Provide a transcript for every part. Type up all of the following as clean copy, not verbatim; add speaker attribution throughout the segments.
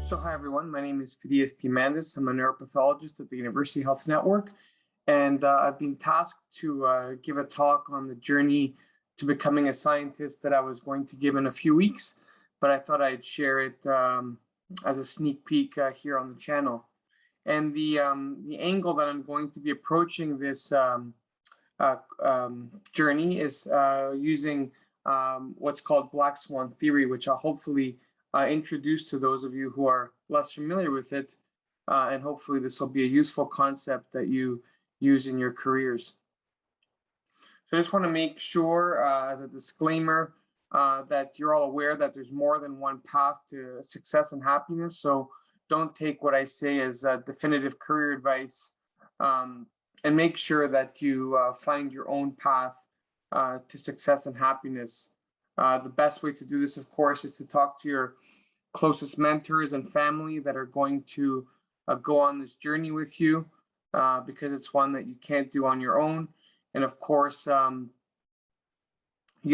Speaker 1: So hi everyone, my name is Phedias Diamandis. I'm a neuropathologist at the University Health Network, and I've been tasked to give a talk on the journey to becoming a scientist that I was going to give in a few weeks, but I thought I'd share it as a sneak peek here on the channel. And the angle that I'm going to be approaching this journey is using what's called Black Swan Theory, which I'll hopefully introduce to those of you who are less familiar with it, and hopefully this will be a useful concept that you use in your careers. So I just want to make sure, as a disclaimer, that you're all aware that there's more than one path to success and happiness. So don't take what I say as definitive career advice, and make sure that you find your own path to success and happiness. The best way to do this, of course, is to talk to your closest mentors and family that are going to go on this journey with you, because it's one that you can't do on your own. And of course, you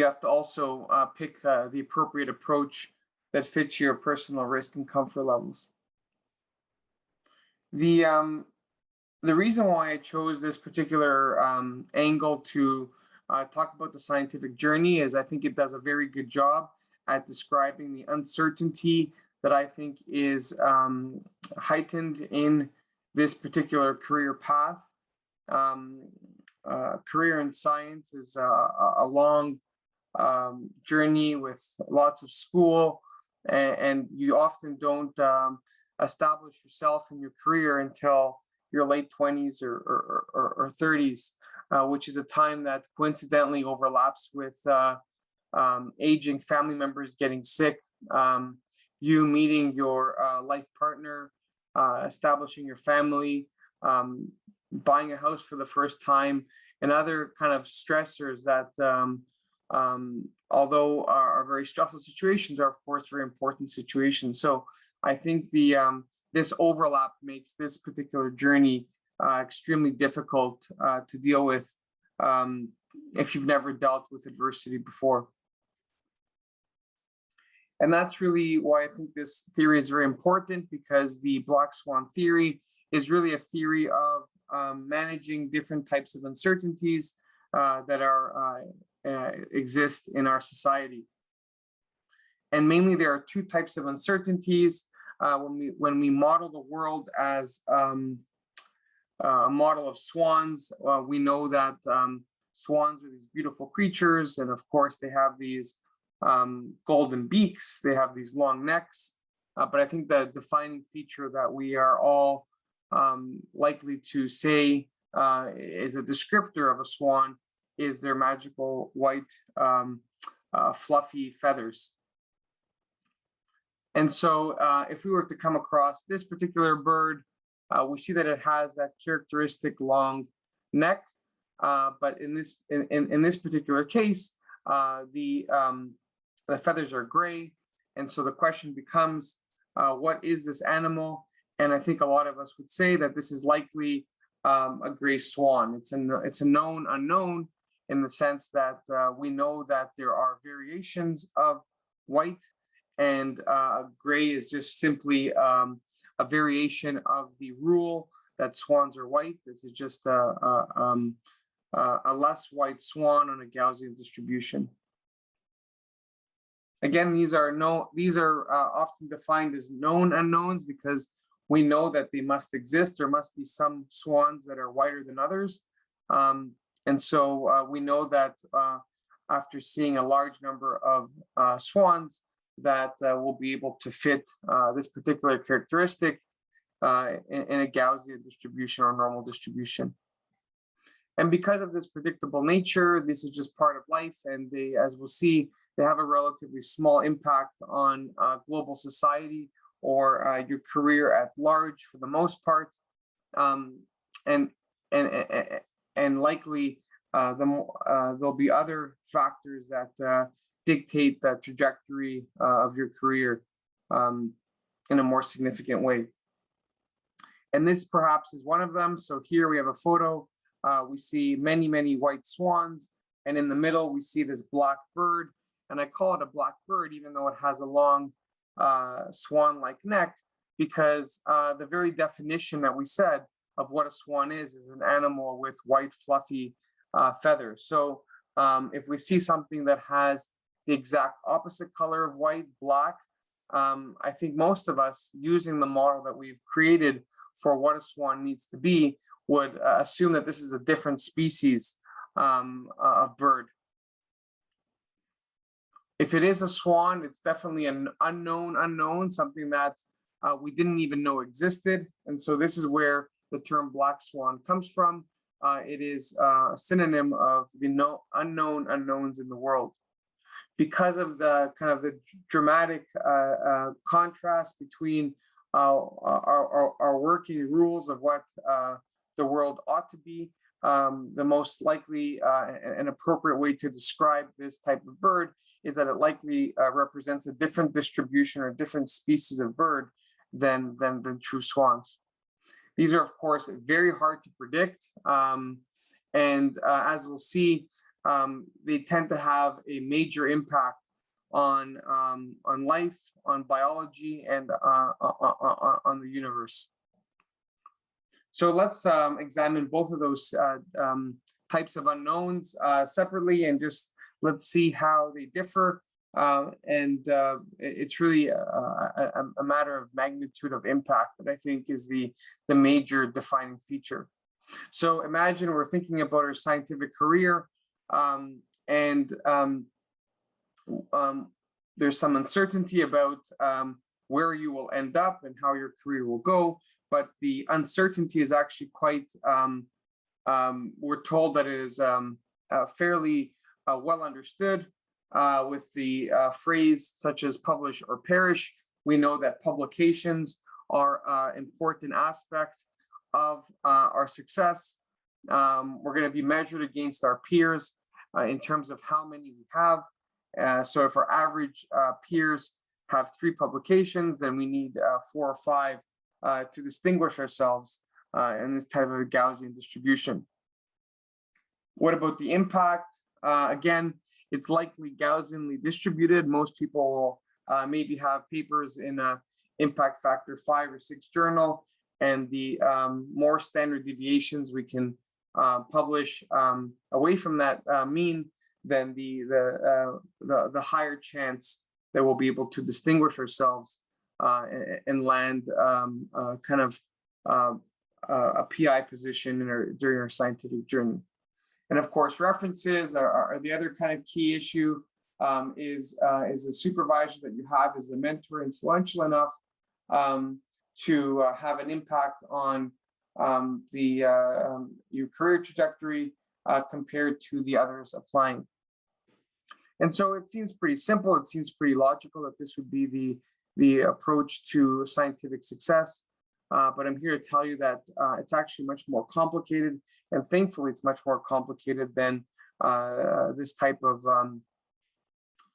Speaker 1: have to also pick the appropriate approach that fits your personal risk and comfort levels. The reason why I chose this particular angle to talk about the scientific journey is I think it does a very good job at describing the uncertainty that I think is heightened in this particular career path. Career in science is a long journey with lots of school, and you often don't establish yourself in your career until your late 20s or 30s. Which is a time that coincidentally overlaps with aging family members getting sick, you meeting your life partner, establishing your family, buying a house for the first time, and other kind of stressors that, although are very stressful situations, are of course very important situations. So I think this overlap makes this particular journey extremely difficult to deal with if you've never dealt with adversity before. And that's really why I think this theory is very important, because the Black Swan Theory is really a theory of managing different types of uncertainties that exist in our society. And mainly there are two types of uncertainties. When we model the world as a model of swans, we know that swans are these beautiful creatures, and of course they have these golden beaks, they have these long necks, but I think the defining feature that we are all likely to say is a descriptor of a swan is their magical white fluffy feathers. And so if we were to come across this particular bird, we see that it has that characteristic long neck, but in this particular case, the feathers are gray, and so the question becomes, what is this animal? And I think a lot of us would say that this is likely a gray swan. It's a known unknown in the sense that we know that there are variations of white, and gray is just simply a variation of the rule that swans are white. This is just a less white swan on a Gaussian distribution. Again, these are often defined as known unknowns because we know that they must exist. There must be some swans that are whiter than others. And so we know that after seeing a large number of swans, that will be able to fit this particular characteristic in a Gaussian distribution or normal distribution. And because of this predictable nature, this is just part of life, and they, as we'll see, they have a relatively small impact on global society or your career at large for the most part, and likely there'll be other factors that dictate the trajectory of your career in a more significant way. And this perhaps is one of them. So here we have a photo. We see many, many white swans, and in the middle we see this black bird. And I call it a black bird, even though it has a long swan-like neck, because the very definition that we said of what a swan is an animal with white, fluffy feathers. So if we see something that has the exact opposite color of white, black, I think most of us, using the model that we've created for what a swan needs to be, would assume that this is a different species of bird. If it is a swan, it's definitely an unknown, something that we didn't even know existed. And so this is where the term black swan comes from. It is a synonym of the unknown unknowns in the world. Because of the kind of the dramatic contrast between our working rules of what the world ought to be, the most likely and appropriate way to describe this type of bird is that it likely represents a different distribution or different species of bird than true swans. These are, of course, very hard to predict. And as we'll see, they tend to have a major impact on life, on biology, and on the universe. So let's examine both of those types of unknowns separately, and just let's see how they differ. It's really a matter of magnitude of impact that I think is the major defining feature. So imagine we're thinking about our scientific career, and there's some uncertainty about where you will end up and how your career will go. But the uncertainty is actually quite, we're told that it is fairly well understood with the phrase such as publish or perish. We know that publications are an important aspect of our success. We're going to be measured against our peers in terms of how many we have. So if our average peers have 3 publications, then we need 4 or 5 to distinguish ourselves in this type of a Gaussian distribution. What about the impact? Again, it's likely Gaussianly distributed. Most people will maybe have papers in a impact factor 5 or 6 journal, and the more standard deviations we can publish away from that mean, then the higher chance that we'll be able to distinguish ourselves and land kind of a PI position during our scientific journey. And of course, references are the other kind of key issue. Is the supervisor that you have, is the mentor influential enough to have an impact on your career trajectory compared to the others applying. And so it seems pretty simple. It seems pretty logical that this would be the approach to scientific success. But I'm here to tell you that it's actually much more complicated, and thankfully it's much more complicated than this type of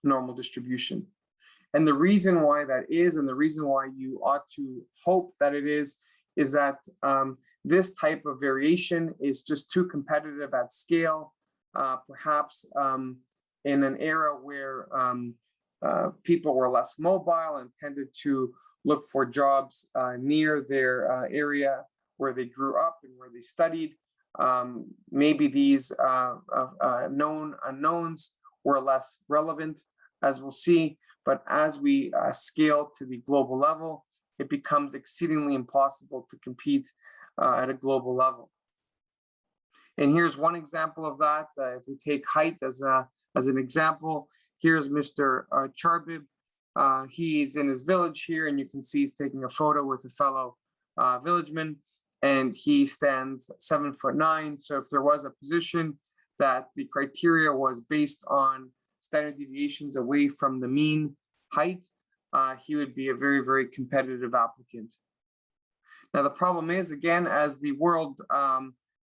Speaker 1: normal distribution. And the reason why that is, and the reason why you ought to hope that it is that this type of variation is just too competitive at scale, perhaps in an era where people were less mobile and tended to look for jobs near their area where they grew up and where they studied. Maybe these known unknowns were less relevant, as we'll see, but as we scale to the global level, it becomes exceedingly impossible to compete at a global level. And here's one example of that. If we take height as an example, here's Mr. Charbib. He's in his village here, and you can see he's taking a photo with a fellow villageman, and he stands 7'9". So if there was a position that the criteria was based on standard deviations away from the mean height, he would be a very, very competitive applicant. Now, the problem is, again, as the world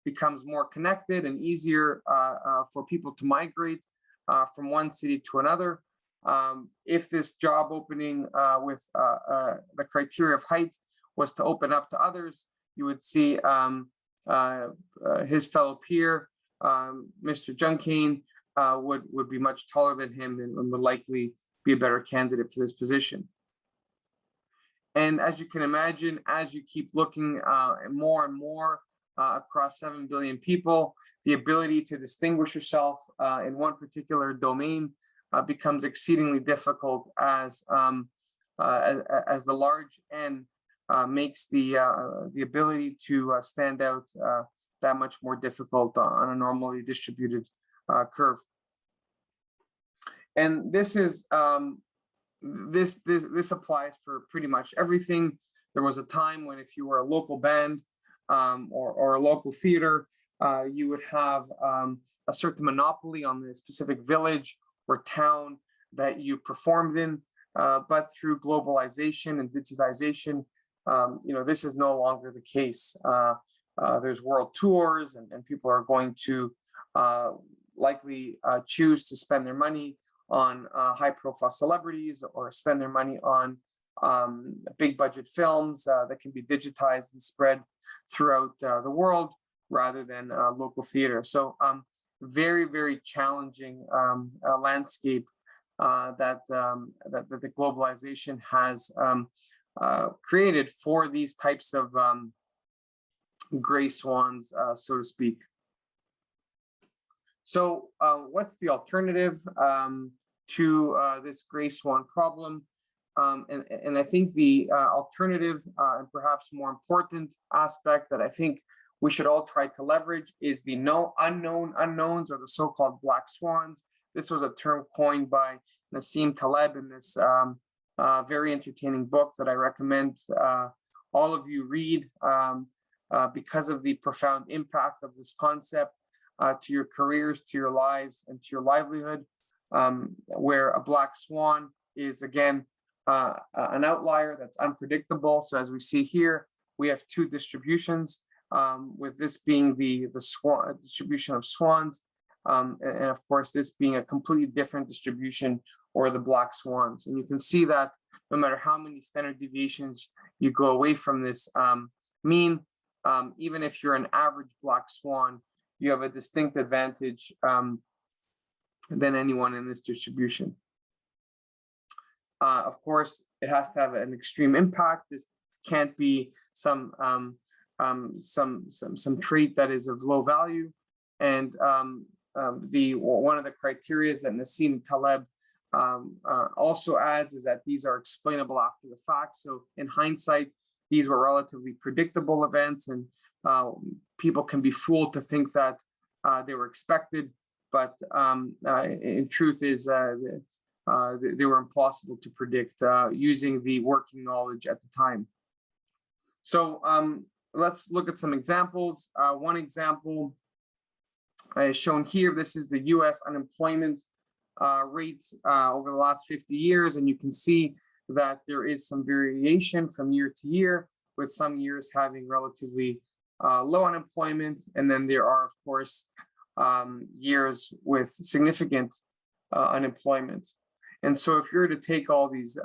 Speaker 1: becomes more connected and easier for people to migrate from one city to another, if this job opening with the criteria of height was to open up to others, you would see his fellow peer, Mr. Junkane, would be much taller than him and would likely be a better candidate for this position. And as you can imagine, as you keep looking more and more across 7 billion people, the ability to distinguish yourself in one particular domain becomes exceedingly difficult as the large N makes the ability to stand out that much more difficult on a normally distributed curve. And this is this applies for pretty much everything. There was a time when if you were a local band or a local theater, you would have a certain monopoly on the specific village or town that you performed in. But through globalization and digitization, this is no longer the case. There's world tours, and people are going to likely choose to spend their money on high-profile celebrities or spend their money on big budget films that can be digitized and spread throughout the world rather than local theater. So very, very challenging landscape that the globalization has created for these types of gray swans, so to speak. So what's the alternative to this gray swan problem? And I think the alternative and perhaps more important aspect that I think we should all try to leverage is the unknown unknowns, or the so-called black swans. This was a term coined by Nassim Taleb in this very entertaining book that I recommend all of you read because of the profound impact of this concept to your careers, to your lives, and to your livelihood, where a black swan is, again, an outlier that's unpredictable. So as we see here, we have two distributions, with this being the swan distribution of swans, and of course, this being a completely different distribution, or the black swans. And you can see that no matter how many standard deviations you go away from this mean, even if you're an average black swan, you have a distinct advantage than anyone in this distribution. Of course, it has to have an extreme impact. This can't be some trait that is of low value. And one of the criteria that Nassim Taleb also adds is that these are explainable after the fact. So in hindsight, these were relatively predictable events, and people can be fooled to think that they were expected, but in truth is they were impossible to predict using the working knowledge at the time. So let's look at some examples. One example is shown here. This is the US unemployment rate over the last 50 years, and you can see that there is some variation from year to year, with some years having relatively low unemployment, and then there are, of course, years with significant unemployment. And so if you were to take all these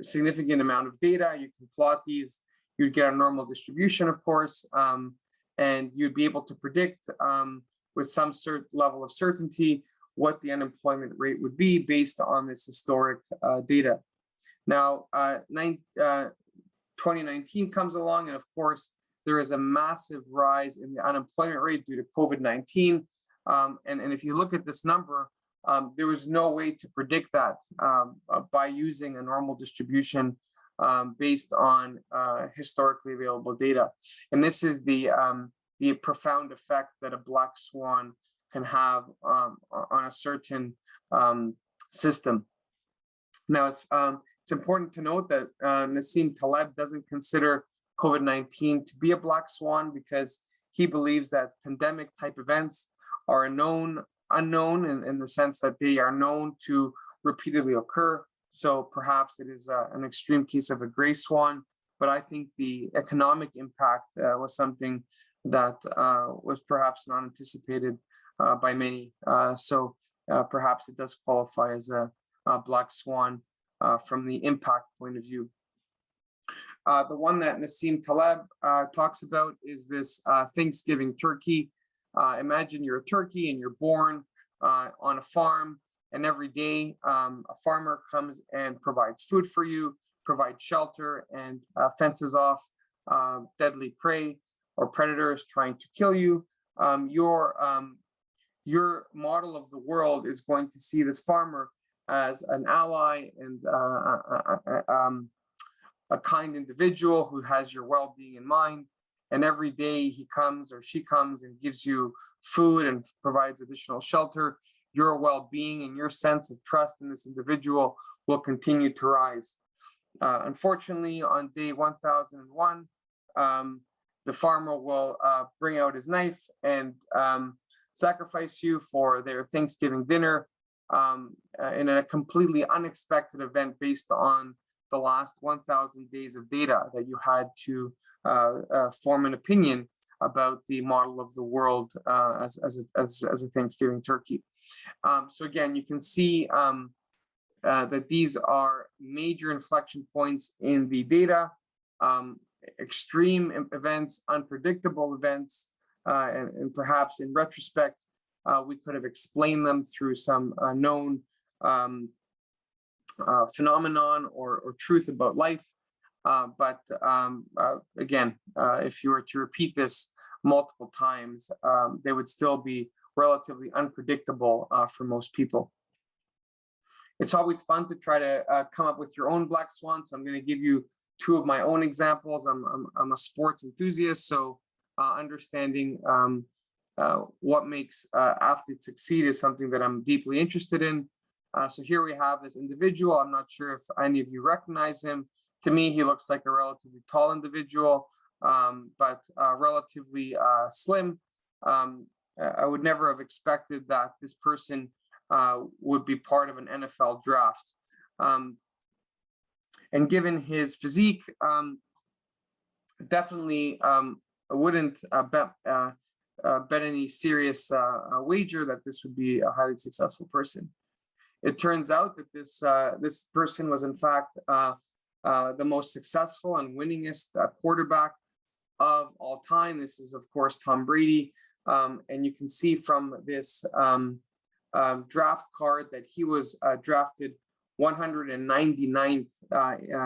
Speaker 1: significant amount of data, you can plot these, you'd get a normal distribution, of course, and you'd be able to predict with some level of certainty what the unemployment rate would be based on this historic data. Now, 2019 comes along, and of course, there is a massive rise in the unemployment rate due to COVID-19. And if you look at this number, there was no way to predict that by using a normal distribution based on historically available data. And this is the profound effect that a black swan can have on a certain system. Now, it's important to note that Nassim Taleb doesn't consider COVID-19 to be a black swan, because he believes that pandemic type events are unknown in the sense that they are known to repeatedly occur. So perhaps it is an extreme case of a gray swan, but I think the economic impact was something that was perhaps not anticipated by many. So perhaps it does qualify as a black swan from the impact point of view. The one that Nassim Taleb talks about is this Thanksgiving turkey. Imagine you're a turkey and you're born on a farm, and every day a farmer comes and provides food for you, provide shelter and fences off deadly prey or predators trying to kill you. Your model of the world is going to see this farmer as an ally and a kind individual who has your well-being in mind. And every day he comes or she comes and gives you food and provides additional shelter, your well-being and your sense of trust in this individual will continue to rise. Unfortunately, on day 1001, the farmer will bring out his knife and sacrifice you for their Thanksgiving dinner in a completely unexpected event based on the last 1,000 days of data that you had to form an opinion about the model of the world as a Thanksgiving turkey. So again, you can see that these are major inflection points in the data, extreme events, unpredictable events, and perhaps in retrospect, we could have explained them through some known phenomenon or truth about life. But again, if you were to repeat this multiple times, they would still be relatively unpredictable for most people. It's always fun to try to come up with your own black swan. So I'm going to give you two of my own examples. I'm a sports enthusiast, so understanding what makes athletes succeed is something that I'm deeply interested in. So here we have this individual. I'm not sure if any of you recognize him. To me, he looks like a relatively tall individual, but relatively slim. I would never have expected that this person would be part of an NFL draft. And given his physique, definitely I wouldn't bet any serious wager that this would be a highly successful person. It turns out that this person was in fact the most successful and winningest quarterback of all time. This is, of course, Tom Brady. And you can see from this draft card that he was drafted 199th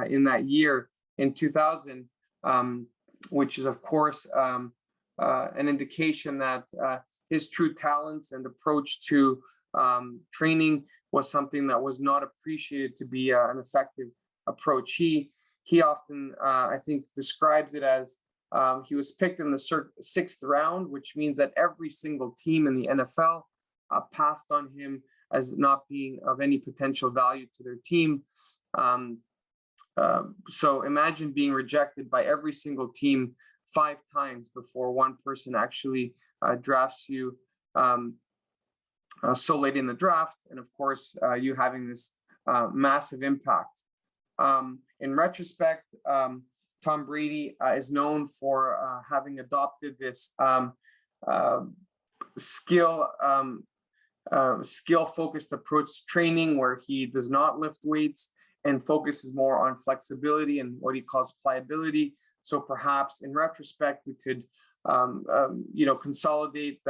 Speaker 1: in that year in 2000, which is, of course, an indication that his true talents and approach to training was something that was not appreciated to be an effective approach. He often, I think, describes it as he was picked in the 6th round, which means that every single team in the NFL passed on him as not being of any potential value to their team. So imagine being rejected by every single team 5 times before one person actually drafts you so late in the draft, and of course you having this massive impact. In retrospect, Tom Brady is known for having adopted this skill-focused approach to training, where he does not lift weights and focuses more on flexibility and what he calls pliability. So perhaps in retrospect, we could consolidate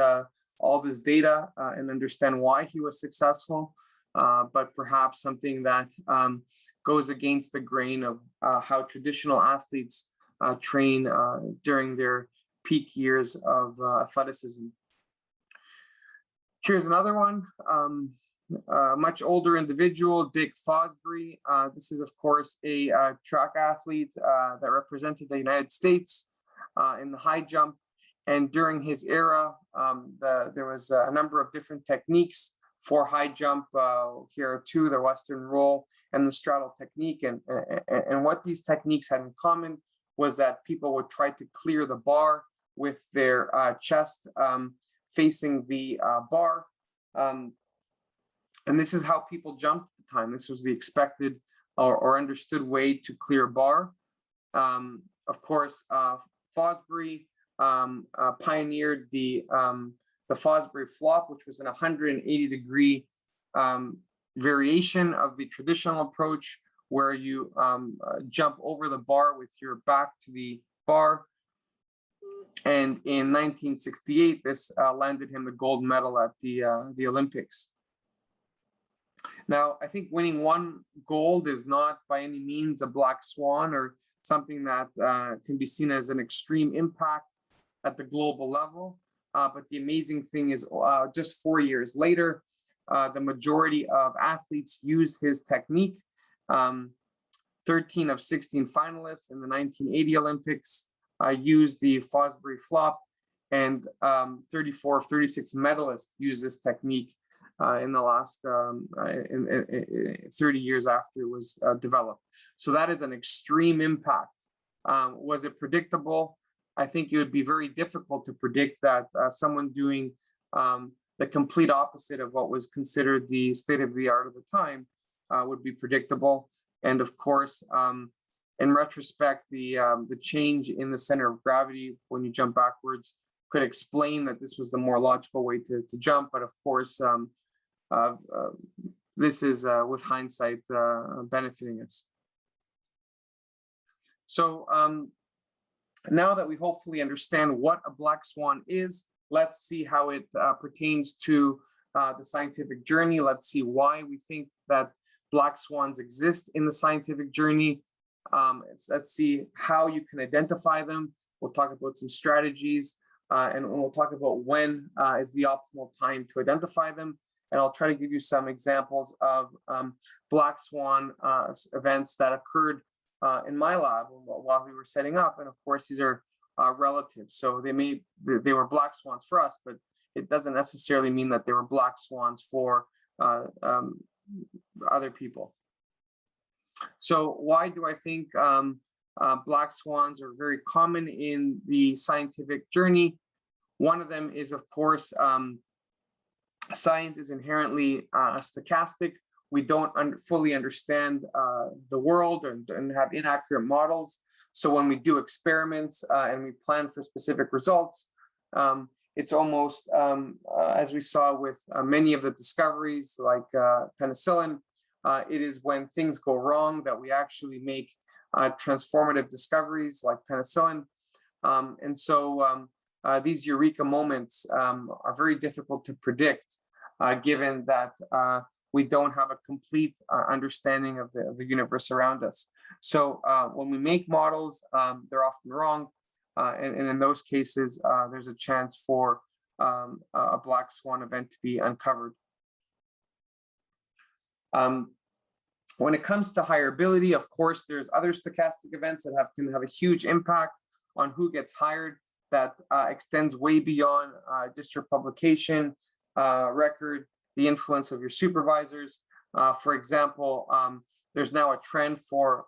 Speaker 1: all this data and understand why he was successful, but perhaps something that goes against the grain of how traditional athletes train during their peak years of athleticism. Here's another one, a much older individual, Dick Fosbury. This is, of course, a track athlete that represented the United States in the high jump. And during his era, there was a number of different techniques for high jump. Here are two: the Western roll and the straddle technique. And what these techniques had in common was that people would try to clear the bar with their chest facing the bar. And this is how people jumped at the time. This was the expected or understood way to clear a bar. Of course, Fosbury pioneered the Fosbury flop, which was an 180-degree variation of the traditional approach, where you jump over the bar with your back to the bar. And in 1968, this landed him the gold medal at the Olympics. Now, I think winning one gold is not by any means a black swan or something that can be seen as an extreme impact at the global level. But the amazing thing is just 4 years later, the majority of athletes used his technique. 13 of 16 finalists in the 1980 Olympics used the Fosbury flop, and 34 of 36 medalists used this technique in the last 30 years after it was developed. So that is an extreme impact. Was it predictable? I think it would be very difficult to predict that someone doing the complete opposite of what was considered the state of the art of the time would be predictable. And of course, in retrospect, the change in the center of gravity when you jump backwards could explain that this was the more logical way to jump. But of course, this is with hindsight benefiting us. So now that we hopefully understand what a black swan is, let's see how it pertains to the scientific journey. Let's see why we think that black swans exist in the scientific journey. Let's see how you can identify them. We'll talk about some strategies, and we'll talk about when is the optimal time to identify them. And I'll try to give you some examples of black swan events that occurred in my lab while we were setting up. And of course, these are relative. So they were black swans for us, but it doesn't necessarily mean that they were black swans for other people. So why do I think black swans are very common in the scientific journey? One of them is, of course, science is inherently stochastic. We don't fully understand the world and have inaccurate models. So when we do experiments and we plan for specific results, it's almost, as we saw with many of the discoveries like penicillin, it is when things go wrong that we actually make transformative discoveries like penicillin. And so these eureka moments are very difficult to predict, given that we don't have a complete understanding of the universe around us. So when we make models, they're often wrong. And in those cases, there's a chance for a black swan event to be uncovered. When it comes to hireability, of course, there's other stochastic events that can have a huge impact on who gets hired that extends way beyond just your publication record, the influence of your supervisors. For example, there's now a trend for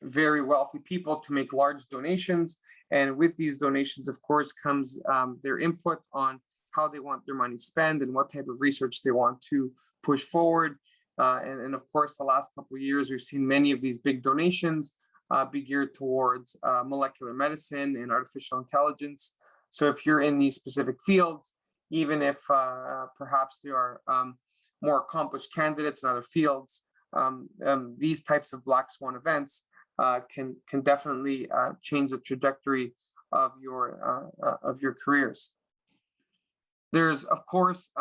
Speaker 1: very wealthy people to make large donations. And with these donations, of course, comes their input on how they want their money spent and what type of research they want to push forward. And of course, the last couple of years, we've seen many of these big donations be geared towards molecular medicine and artificial intelligence. So if you're in these specific fields, even if perhaps there are more accomplished candidates in other fields, these types of black swan events can definitely change the trajectory of your careers. There's, of course,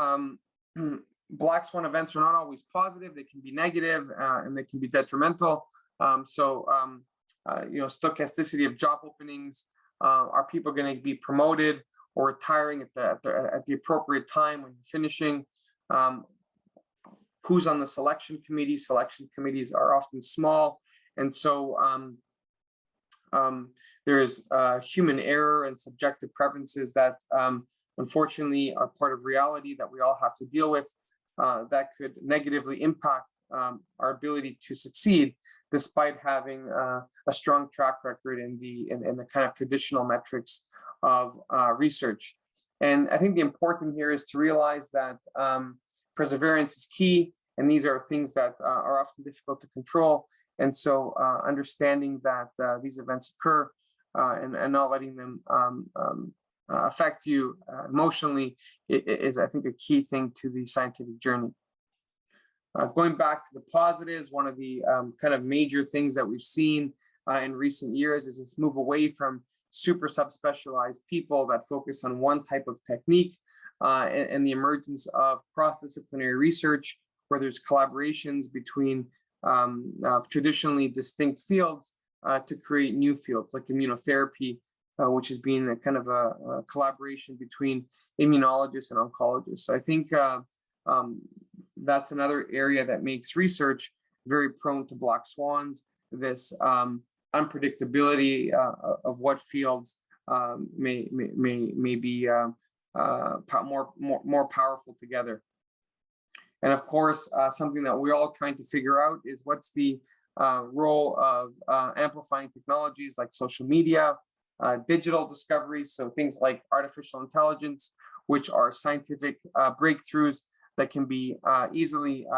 Speaker 1: black swan events are not always positive. They can be negative and they can be detrimental. Stochasticity of job openings. Are people going to be promoted or retiring at the appropriate time when you're finishing? Who's on the selection committee? Selection committees are often small. And so there's human error and subjective preferences that unfortunately are part of reality that we all have to deal with, that could negatively impact our ability to succeed, despite having a strong track record in the kind of traditional metrics of research. And I think the important here is to realize that perseverance is key, and these are things that are often difficult to control. And so understanding that these events occur and not letting them affect you emotionally is, I think, a key thing to the scientific journey. Going back to the positives, one of the kind of major things that we've seen in recent years is this move away from super subspecialized people that focus on one type of technique and the emergence of cross-disciplinary research where there's collaborations between traditionally distinct fields to create new fields like immunotherapy, which has been a kind of a collaboration between immunologists and oncologists. So I think that's another area that makes research very prone to black swans, this unpredictability of what fields may be more powerful together. And of course, something that we're all trying to figure out is what's the role of amplifying technologies like social media, digital discoveries, so things like artificial intelligence, which are scientific breakthroughs that can be easily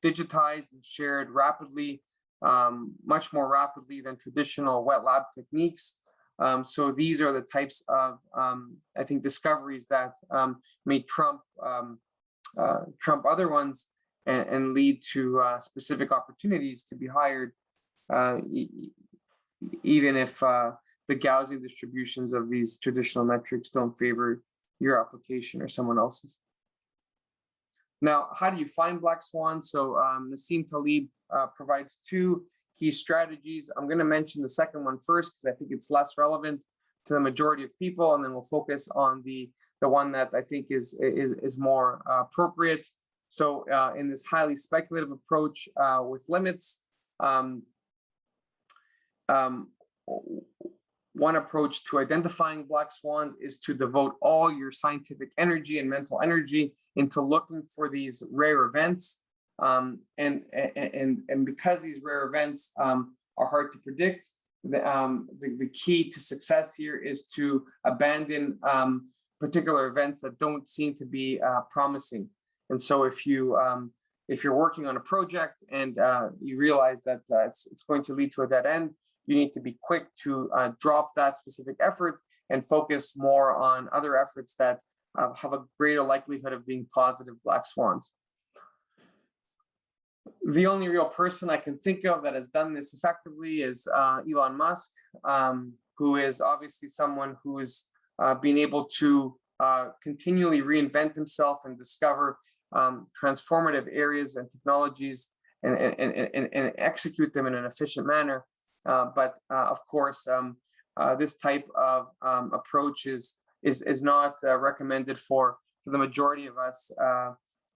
Speaker 1: digitized and shared rapidly, much more rapidly than traditional wet lab techniques. So these are the types of, I think, discoveries that may trump other ones and lead to specific opportunities to be hired, even if the Gaussian distributions of these traditional metrics don't favor your application or someone else's. Now, how do you find black swans? So Nassim Taleb provides two key strategies. I'm going to mention the second one first because I think it's less relevant to the majority of people, and then we'll focus on the one that I think is more appropriate. So in this highly speculative approach with limits, one approach to identifying black swans is to devote all your scientific energy and mental energy into looking for these rare events. And because these rare events are hard to predict, the key to success here is to abandon particular events that don't seem to be promising. And so if you're working on a project and you realize that it's going to lead to a dead end, you need to be quick to drop that specific effort and focus more on other efforts that have a greater likelihood of being positive black swans. The only real person I can think of that has done this effectively is Elon Musk, who is obviously someone who's been able to continually reinvent himself and discover transformative areas and technologies and execute them in an efficient manner. But of course, this type of approach is not recommended for the majority of us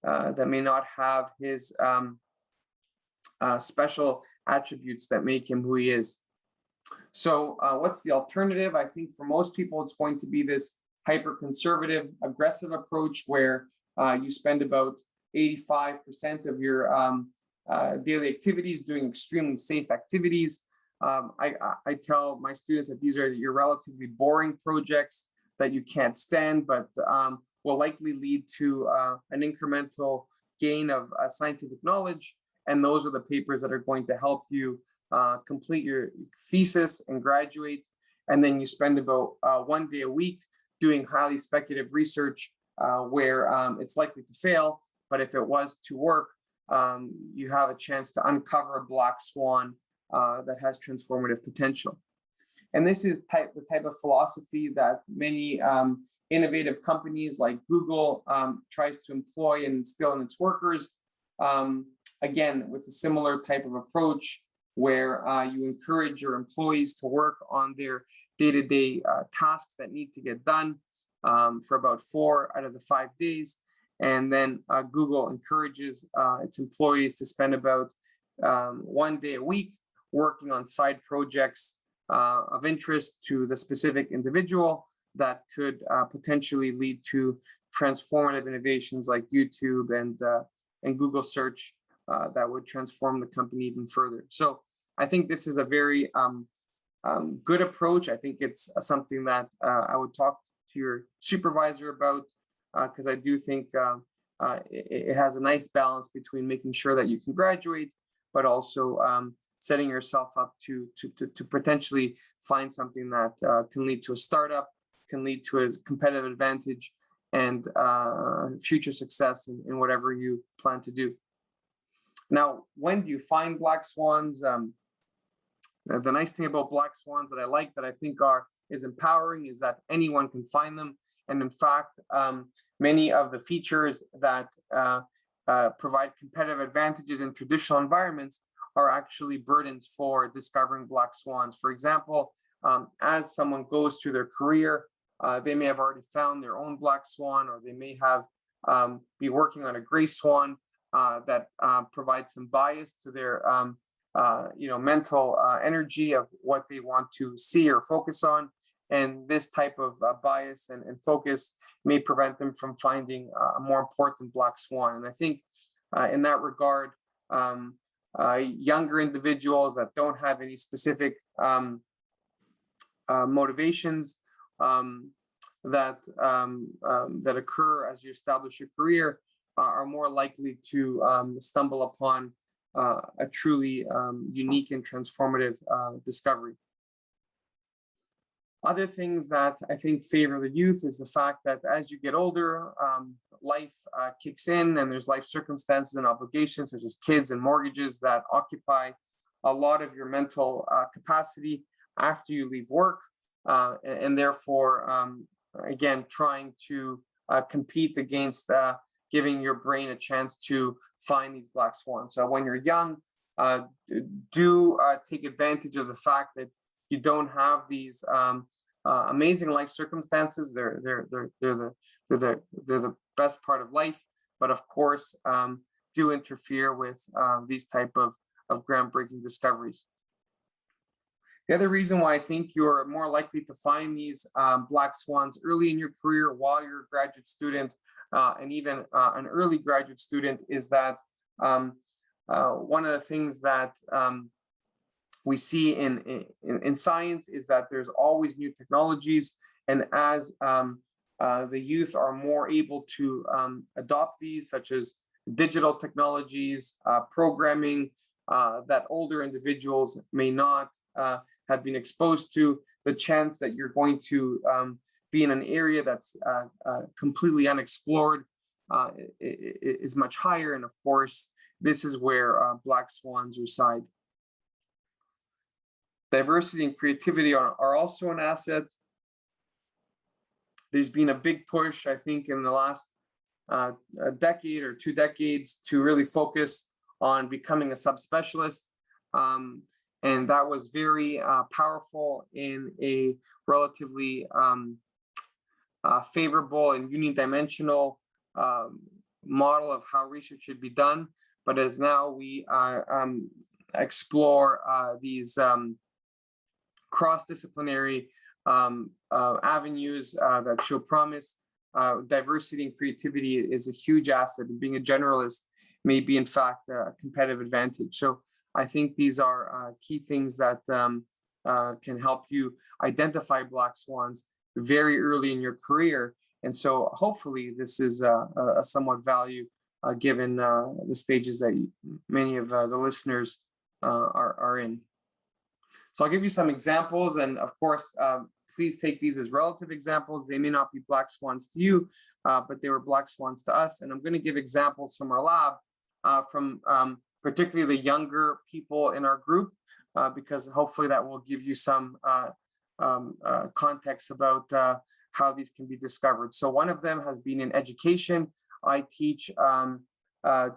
Speaker 1: that may not have his special attributes that make him who he is. So what's the alternative? I think for most people, it's going to be this hyper-conservative, aggressive approach where you spend about 85% of your daily activities doing extremely safe activities. I tell my students that these are your relatively boring projects that you can't stand, but will likely lead to an incremental gain of scientific knowledge. And those are the papers that are going to help you complete your thesis and graduate. And then you spend about 1 day a week doing highly speculative research where it's likely to fail. But if it was to work, you have a chance to uncover a black swan that has transformative potential. And this is the type of philosophy that many innovative companies like Google tries to employ and instill in its workers. Again, with a similar type of approach where you encourage your employees to work on their day-to-day tasks that need to get done for about 4 out of the 5 days. And then Google encourages its employees to spend about 1 day a week working on side projects of interest to the specific individual that could potentially lead to transformative innovations like YouTube and Google search that would transform the company even further. So I think this is a very good approach. I think it's something that I would talk to your supervisor about because I do think it has a nice balance between making sure that you can graduate, but also setting yourself up to potentially find something that can lead to a startup, can lead to a competitive advantage, and future success in whatever you plan to do. Now, when do you find black swans? The nice thing about black swans that I like, that I think is empowering, is that anyone can find them. And in fact, many of the features that provide competitive advantages in traditional environments are actually burdens for discovering black swans. For example, as someone goes through their career, they may have already found their own black swan, or they may have be working on a gray swan that provides some bias to their mental energy of what they want to see or focus on. And this type of bias and focus may prevent them from finding a more important black swan. And I think in that regard, younger individuals that don't have any specific motivations that occur as you establish your career are more likely to stumble upon a truly unique and transformative discovery. Other things that I think favor the youth is the fact that as you get older, life kicks in, and there's life circumstances and obligations such as kids and mortgages that occupy a lot of your mental capacity after you leave work, and therefore, again, trying to compete against giving your brain a chance to find these black swans. So when you're young, do take advantage of the fact that you don't have these amazing life circumstances. They're the best part of life, but of course do interfere with these type of groundbreaking discoveries. The other reason why I think you're more likely to find these black swans early in your career while you're a graduate student and even an early graduate student is that one of the things that we see in science is that there's always new technologies, and as the youth are more able to adopt these, such as digital technologies, programming that older individuals may not have been exposed to, the chance that you're going to be in an area that's completely unexplored is much higher. And of course, this is where black swans reside. Diversity and creativity are also an asset. There's been a big push, I think, in the last a decade or 2 decades to really focus on becoming a subspecialist. And that was very powerful in a relatively favorable and unidimensional model of how research should be done. But as now we explore these cross-disciplinary avenues that show promise, diversity and creativity is a huge asset, and being a generalist may be in fact a competitive advantage. So I think these are key things that can help you identify black swans very early in your career. And so hopefully this is a somewhat value given the stages that many of the listeners are in. So I'll give you some examples, and of course, please take these as relative examples. They may not be black swans to you, but they were black swans to us. And I'm going to give examples from our lab, from particularly the younger people in our group, because hopefully that will give you some context about how these can be discovered. So one of them has been in education. I teach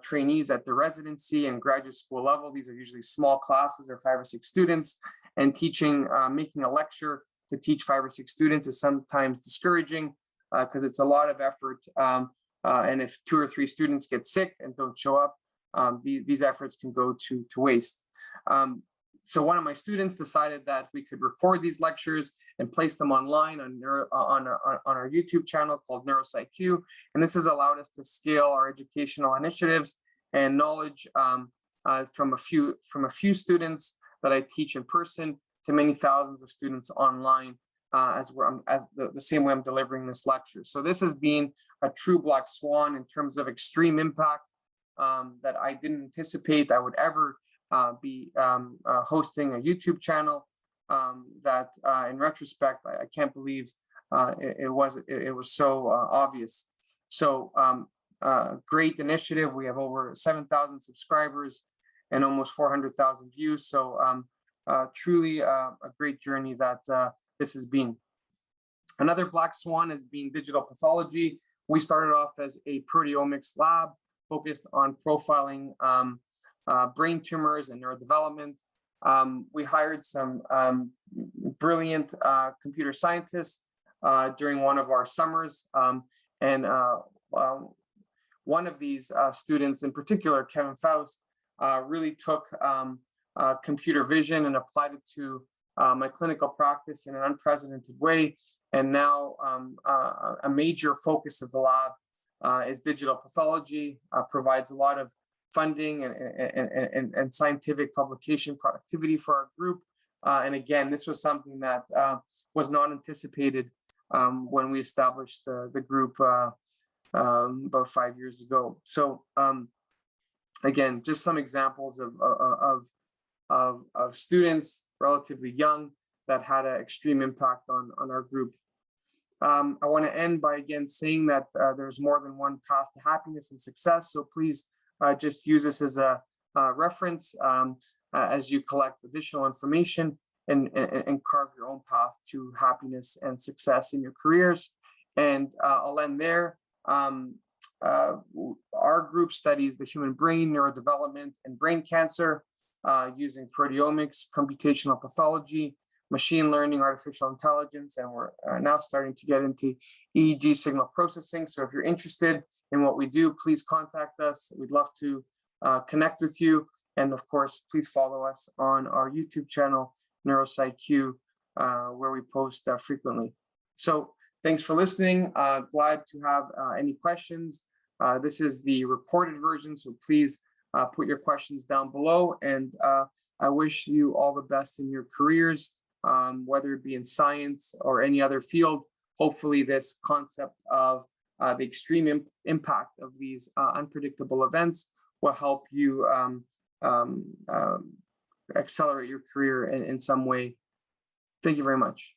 Speaker 1: trainees at the residency and graduate school level. These are usually small classes, or 5 or 6 students, and teaching, making a lecture to teach 5 or 6 students is sometimes discouraging because it's a lot of effort. And if 2 or 3 students get sick and don't show up, these efforts can go to waste. So one of my students decided that we could record these lectures and place them online on our YouTube channel called NeuroscIQ. And this has allowed us to scale our educational initiatives and knowledge from a few students that I teach in person to many thousands of students online as the same way I'm delivering this lecture. So this has been a true black swan in terms of extreme impact that I didn't anticipate I would ever be hosting a YouTube channel that in retrospect, I can't believe it was so obvious. So great initiative. We have over 7,000 subscribers and almost 400,000 views. So truly a great journey that this has been. Another black swan has been digital pathology. We started off as a proteomics lab focused on profiling brain tumors and neurodevelopment. We hired some brilliant computer scientists during one of our summers, and one of these students in particular, Kevin Faust, really took computer vision and applied it to my clinical practice in an unprecedented way. And now a major focus of the lab is digital pathology, provides a lot of funding and scientific publication productivity for our group. And again, this was something that was not anticipated when we established the group about 5 years ago. So again, just some examples of students relatively young that had an extreme impact on our group. I want to end by again saying that there's more than one path to happiness and success. So please just use this as a reference as you collect additional information and carve your own path to happiness and success in your careers. And I'll end there. Our group studies the human brain, neurodevelopment, and brain cancer using proteomics, computational pathology, machine learning, artificial intelligence, and we're now starting to get into EEG signal processing. So if you're interested in what we do, please contact us. We'd love to connect with you. And of course, please follow us on our YouTube channel, NeuroscIQ, where we post frequently. So thanks for listening. Glad to have any questions. This is the recorded version, so please put your questions down below. And I wish you all the best in your careers, whether it be in science or any other field. Hopefully this concept of the extreme impact of these unpredictable events will help you accelerate your career in some way. Thank you very much.